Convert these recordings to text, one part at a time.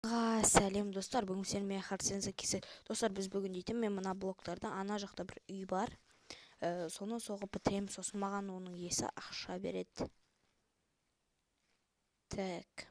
Сәлем достар, бүгін сен мен Харсенза кесі. Достар, біз бүгін дейтін, мен мына блоктарда ана жақта бір үй бар. Соны соғып бітірем, сосын маған оның иесі ақша береді. Так.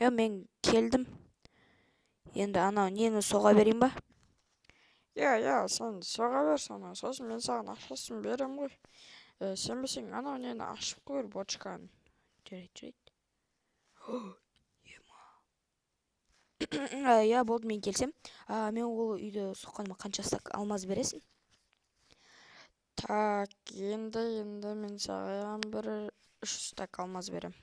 Мен келдім. Енді анау нені соға берейін ба? Сен соға бер соны, сосын мен саған ақшасын берем ғой. Сен білсең, анау нені ашып көр бочканы. Жарайды. Болды, мен келсем. Мен ол үйді соққаныма қанша стак алмаз бересің? Так, енді мен саған бір 3 стак алмаз берем.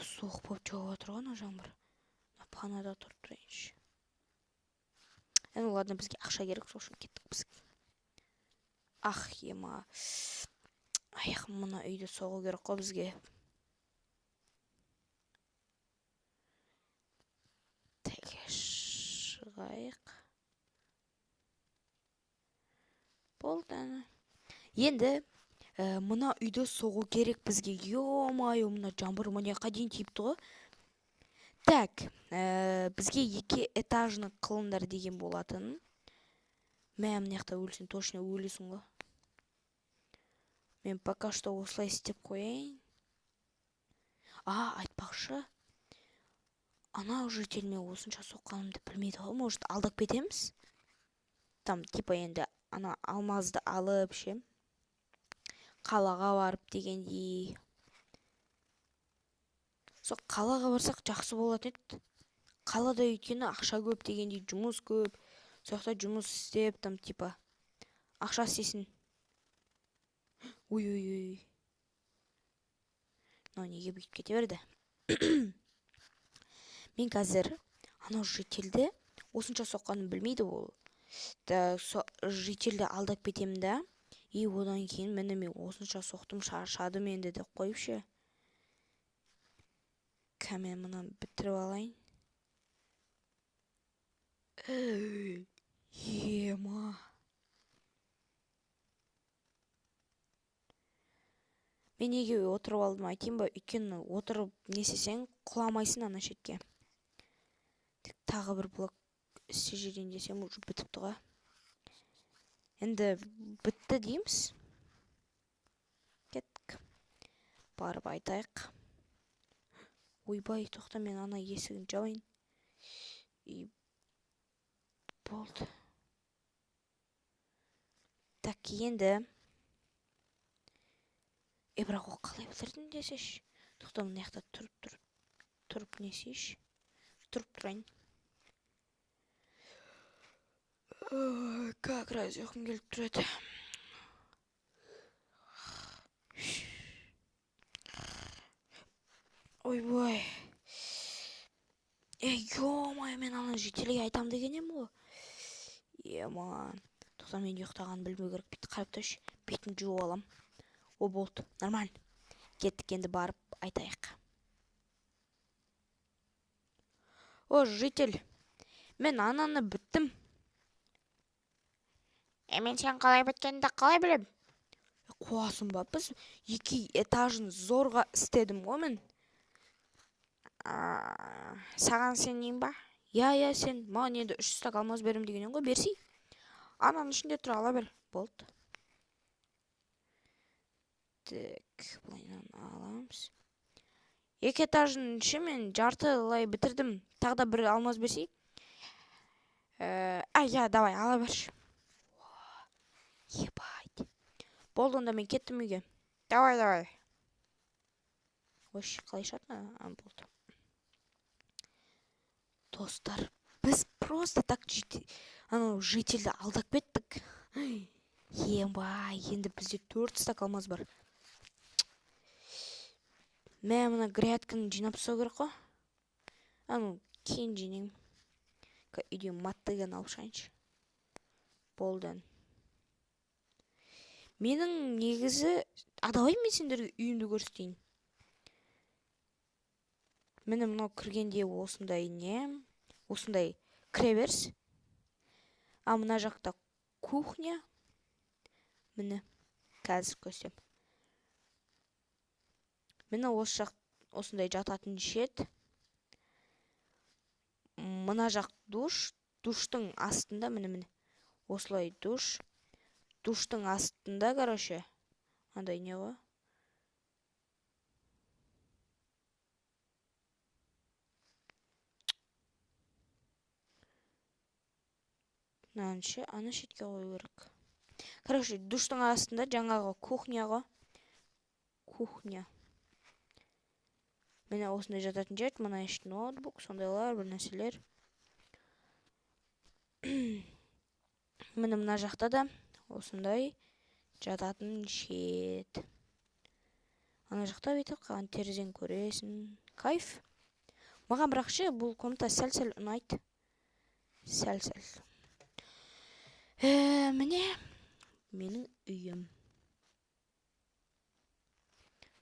Суық болып жауып отыр ғой жаңбыр. Панада тұрып тұрайыншы. Ладно, бізге ақша керек, сол үшін кеттік біз. Мына үйді соғу керек қой бізге. Шығайық. Болды. Енді мына үйді соғу керек бізге. Ё-майо, мына жаңбыр мына дейін тиіпті ғой. Так, бізге 2 этажны қылыңдар деген болатын. Мына жақта өлсін, точно өлесің ғой. Мен пока что осылай істеп қояйын. Айтпақшы. Ана житель мен осынша соққанымды білмейді ғой. Может, алдап кетеміз? Там, типа енді ана алмазды алып шем. Қалаға барып дегендей. Сол қалаға барсақ жақсы болатын еді. Қалада өйткені ақша көп дегендей, жұмыс көп. Соқта жұмыс істеп, там, типа, ақша істесін. Ой. Неге бүйтіп кете берді? Мен қазір анау жительді осынша соққанын білмейді ол. Жительді алдап кетем да, одан кейін мен осынша соқтым, шаршадым енді де қойыпшы. Мен мұнан бітіріп алайын. Мен неге отырып алдым айтайын ба? Өйткені отырып несесең құламайсың ана шетке. Тағы бір блок істе жерден десем уже бітіпті ғой. Енді бітті дейміз. Кеттік. Барып айтайық. Ойбай, тоқта, мен ана есігін жауайын. Болды. Так, енді. Бірақ ол қалай білдірдің десеш. Тоқта, мына жақта тұрып несеш. Тұрып тұрайын. Как раз ұйқым келіп тұрады. Ойбай. Ё-май, мен ана жителге айтам дегенем ғой. Тоқта, мен ұйықтағанын білмеу керек. Бейті қарапташ, бетін жуып алам. Болды, нормально. Кеттік, енді барып айтайық. Житель, мен ананы біттім. Мен сен қалай біткенді қалай білем? Қуасың ба, біз 2 этажын зорға істедім ғой мен. Саған сенейін ба? Сен. Маған енді 3 стак алмаз берем дегенен ғой, берсей. Ананың ішінде тұра ала бер. Болды. Так, бұлайнан аламыз. 2 этажын іші мен жартылай бітірдім. Тағда бір алмаз берсей. Давай, ала берші. Ебать. Болды, онда мен кеттім үйге. Давай. Қалай шатына? Болды. Достар, біз просто так жительді алдап кеттік. Енді бізде 4 стак алмаз бар. Мен мұна грядканы жинап тастау керек қой. Кейін жинайым. Үйден маттыган алып шығайыншы. Болды. Менің негізі, давай мен сендерге үйімді көрсетейін. Мені мынау кіргенде осындай кіре беріс. А мына жақта кухня. Міне, қазір көрсем. Міне осы жақ осындай жататын шет. Мына жақ душ. Душтың астында, міне. Осылай душ. Душтың астында, короче. Андай не ғой? Наншы, аны шетке қою керек. Короче, душтың астында жаңағы кухня ғой. Кухня. Міне осындай жататын жер. Мына еш ноутбук, сондайлар, бір нәрселер. Міне мына жақта да осындай жататын шет. Ана жақта бүйтіп қалған терезен көресің. Кайф. Маған бірақ ше бұл комната сәл-сәл ұнайды. Сәл-сәл. Міне менің үйім.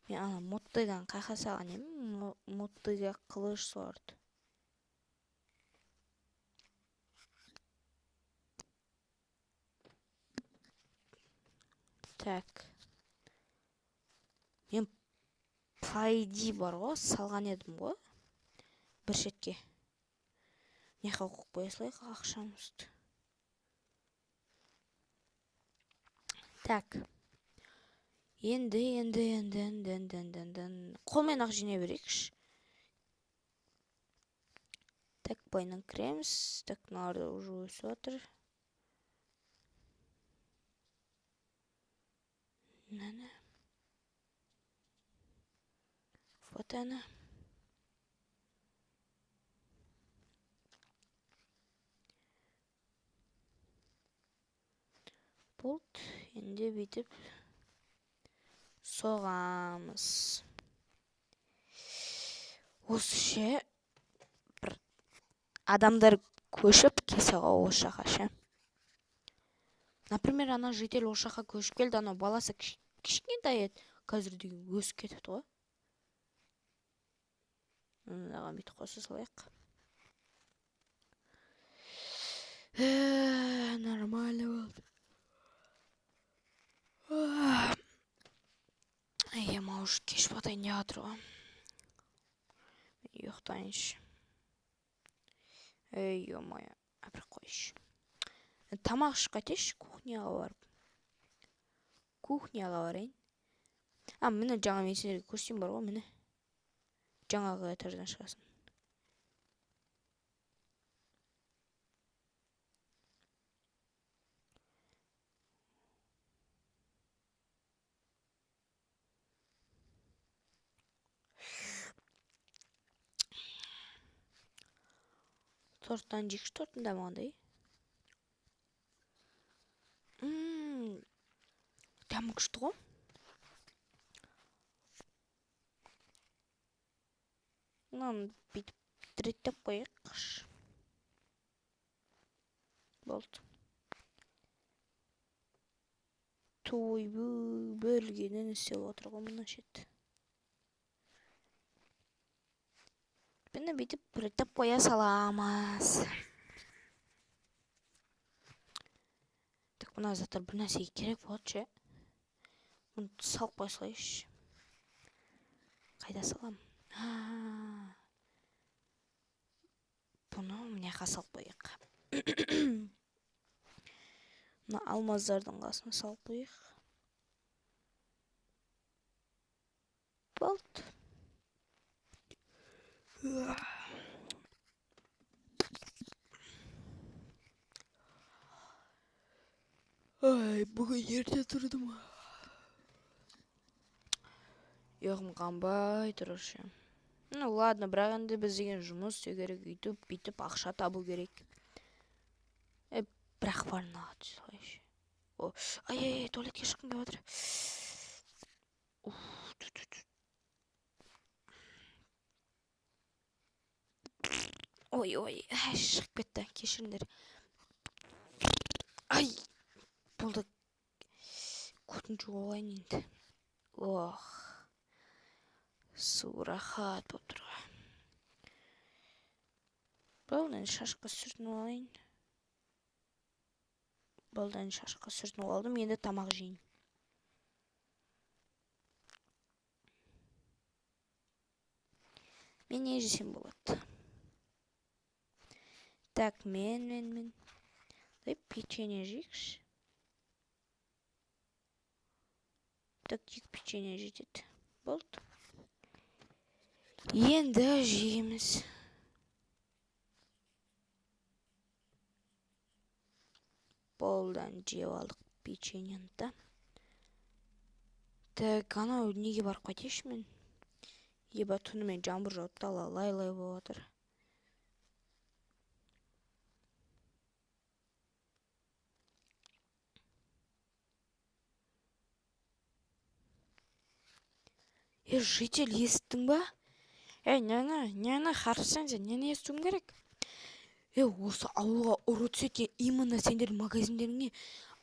Мен ана моттыған қайқа салған емін. Моттыға қылыш сорт. Так. Мен пайди бар ғой, салған едім ғой. Бір шетке. Неқа оқып қоя салайық ақшамызды. Так. Енді. Қолмен ақ жинай берейікші. Так, бойынан кіреміз. Так, мыналарда уже өсіп отыр. Нәні. Вот она. Болт. Енді бүйтіп соғамыз. Осы ше бір адамдар көшіп кесеға осы жаққа ше. Например, ана житель осы жаққа көшіп келді, ана баласы кішкентай еді, қазір деген өсіп кетіпті ғой. Мынаға бүйтіп қоса салайық. Нормально болды. Ема уже кеш батайын деп жатыр ғой. Ұйықтайыншы. Ё-моё, бір қойшы. Тамақ ішіп кетейінші, кухняға барып. Кухняға барайын. Міне жаңа мен сендерге көрсетейін бар ғой, міне. Жаңағы этаждан шығасын. Торттан жекші торттың да маңдай. Дәмі күшті ғой. Мынаны бүйтіп реттеп қояйық. Болды. Той бөлгенін істеп отыр ғой мына шет. Мені бүйтіп реттеп қоя саламыз. Так, мына заттар бір нәрсеге керек болады ше. Мұны салып қоя салайыншы. Қайда салам? Бұны мыняқа салып қояйық. Мына алмаздардың қасына салып қояйық. Болды. Ай, бүгін ерте тұрдым. Ұйқым қанбай тұрыр ше. Ну ладно, бірақ енді біз деген жұмыс істеу керек, бүйтіп ақша табу керек. Бірақ барына солайшы. Ай, туалетке шыққым келіп отыр. Ой, шығып кетті, кешіріңдер. Ай, болды. Көтін жуып алайын енді. Су рахат болып тұр ғой. болды, енді шашқа сүртініп алайын. Болды, енді шашқа сүртініп алдым, енді тамақ жейін. Мен не жесем болады? Так, мен. Дай печенье жейікші. Так, екі печенье жетеді. Болды. Енді жейміз. Болдан жеп алдық печеньені да. Так, анау неге барып қайтейінші мен? Еба түнімен жаңбыр жауып дала лай-лай болып жатыр. Житель, естің ба? Нені қарасаң сен, нені естуім керек? Осы ауылға ұры түсетін именно сендер магазиндеріңе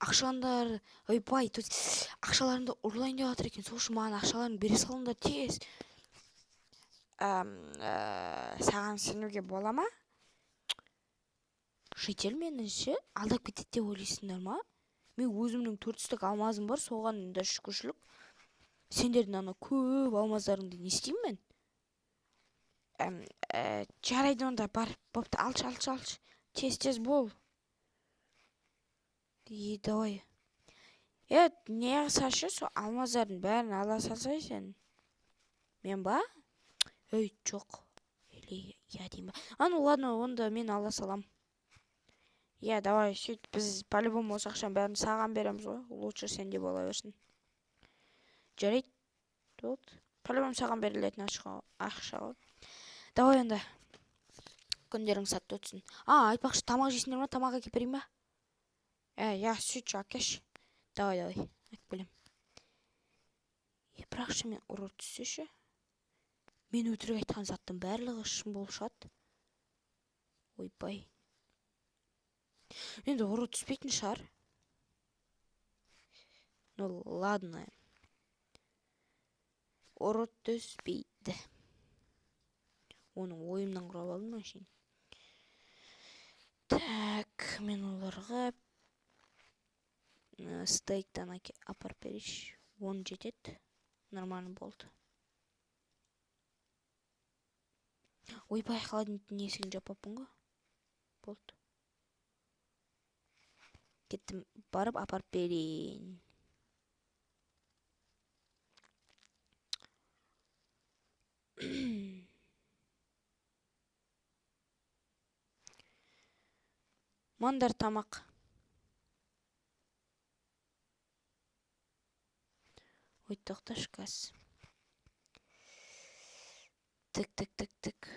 ақшаңдар, ойбай, ақшаларыңды ұрлайын деп жатыр екен. Сол үшін маған ақшаларыңды бере салыңдар тез. Саған сенуге бола ма? Житель меніңше алдап кетеді деп ойлайсыңдар ма? Мен өзімнің 400-тік алмазым бар, соған да шүкіршілік. Сендердің ана көп алмаздарыңды не істеймін мен? Жарайды онда бар, бопты, алшы. Тез бол. Давай. Не қысашы, со алмаздардың бәрін ала салсай сен. Мен ба? Жоқ. Или я деймін ба? Ну ладно, онда мен ала салам. Давай, сөйт, біз по-любому осы ақшаның бәрін саған береміз ғой. Лучше сенде бола берсін. Жарайды. По-любому саған берілетін ақша ғой. Давай онда. Күндерің сәтті өтсін. Айтпақшы, тамақ жейсіңдер ма? Тамақ әкеп берейін ба? Сөйтші, әкеш. Давай, әкеп берем. Бірақшы мен ұры түссеші. Мен өтірік айтқан заттың барлығы шын болып шығады. Ойбай. Енді ұры түспейтін шығар. Ну ладно. Ұры түспейді. Оның ойымнан құрап алдым машин. Так, мен оларға стейктан апарып берейінші. 10 жетеді. Нормально болды. Ойбай, холодильниктің есігін жаппаппын ғой. Болды. Кеттім, барып апарып берейін. Мандар тамақ. Ой, тоқташы қас. Тік.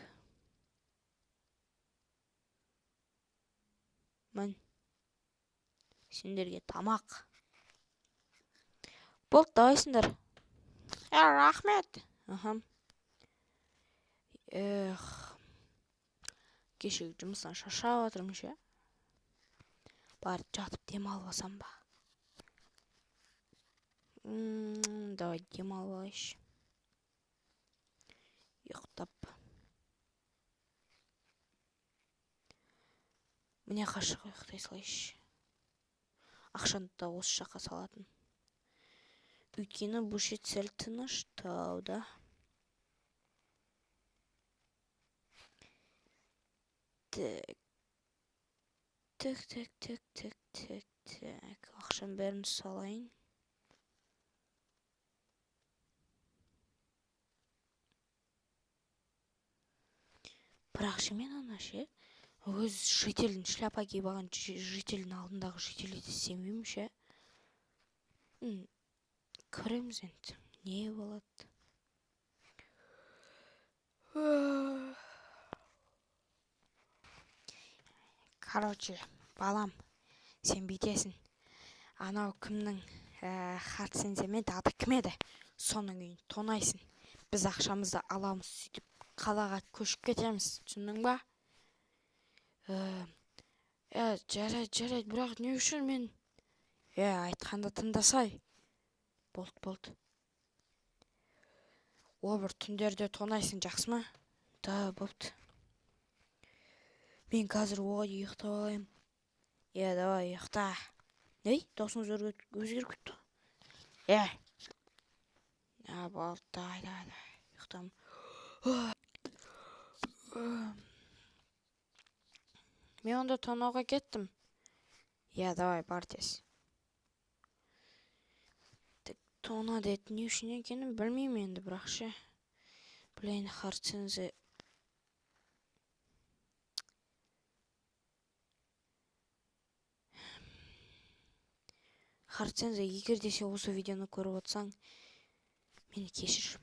Мен. Сендерге тамақ. Болды, давайсыңдар. Рахмет. Кешегі жұмыстан шаршап отырмын ше. Барып жатып демалып алсам ба? Давай демалып алайыншы. Ұйықтап. Міне қашық ұйықтай салайыншы. Ақшаны да осы жаққа салатын. Өйткені бұл шет сәл тыныштау да. Так. Ақшам бәрін салайын. Бірақ мен ана ше, өз жителін шляпа киіп алған жителін алдындағы жителді сенбеймін ше. Көреміз енді, не болады. Короче, балам, сен бүйтесің. Анау кімнің хатсенземен тағды кім еді? Соның үйін тонайсың. Біз ақшамызды аламыз, сөйтіп қалаға көшіп кетеміз, түсіндің ба? Жарайды, бірақ не үшін мен? Айтқанды тыңдасай. Болды. Ол бір түндерде тонайсың, жақсы ма? Да, болды. Мен қазір оған ұйықтап алайын. Давай ұйықта. Ей, даусыңыз өзгеріп кетті. болды, давай. Ұйықтам. Мен онда тонауға кеттім. Давай, бар тез. Тона деді не үшін екенін білмеймін енді, бірақ ше. Блин, Хартсензе. Хартсензе, егер де сен осы видеоны көріп отырсаң, мені кешір.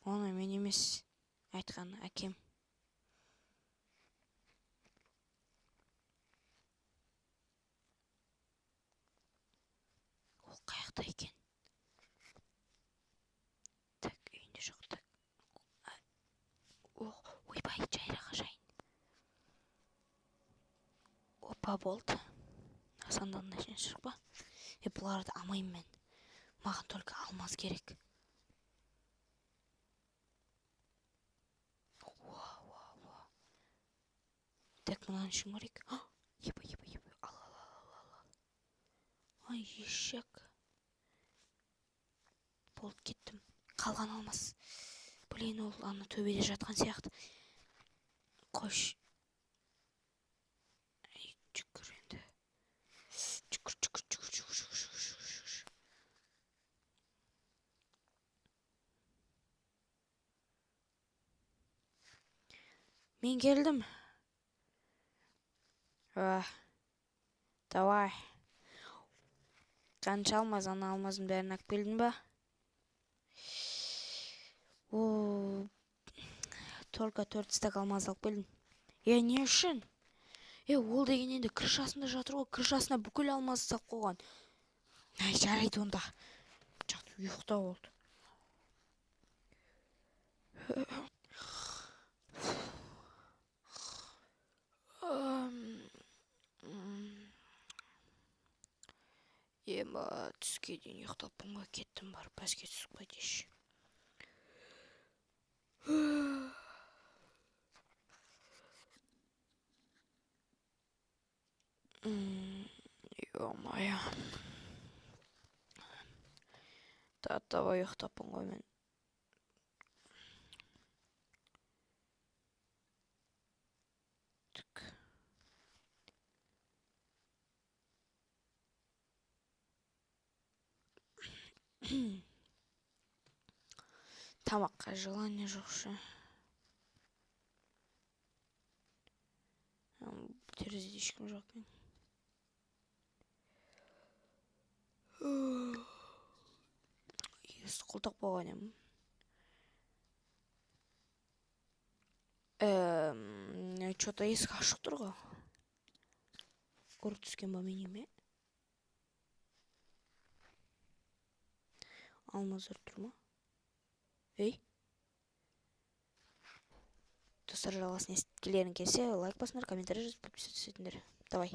Оны мен емес айтқан әкем. Ол қаяқта екен? Так, үйінде жоқ. Так. Ойбай, жайраға жайын. Опа, болды. Сандан нәшен шықпа. Бұларды алмаймын мен. Маған только алмаз керек. Так, мынаны үшін көрейік. Ебай. Ал. Ай, ешек. Болып кеттім. Қалған алмаз. Блин, ол ана төбеде жатқан сияқты. Қош. Жүкір енді. Жүкір. Мен келдім. Давай. Қанша алмаз, ана алмазын бәрін алып келдің ба? Только 4 стак алмаз алып келдім. Не үшін? Ол деген енді крышасында жатыр ғой. Крышасына бүкіл алмазды салып қойған. Жарайды онда. Жат, ұйықта болды. Түске дейін ұйықтап бұнға кеттім, барып бәске түсіп қайтеші. Ё-моё. Давай ұйықтаппын ғой мен. Тамаққа желание жоқ ше. Терезеде ешкім жоқ екен. Есі құлтақ болған ем. Что-то есік ашық тұр ғой. Көріп түскен ба менің ме? Алмаздар тұр ма? Достар, жалғасын естігілерің келсе, лайк басыңдар, комментарий жазып, подписывайтесь етіңдер. Давай.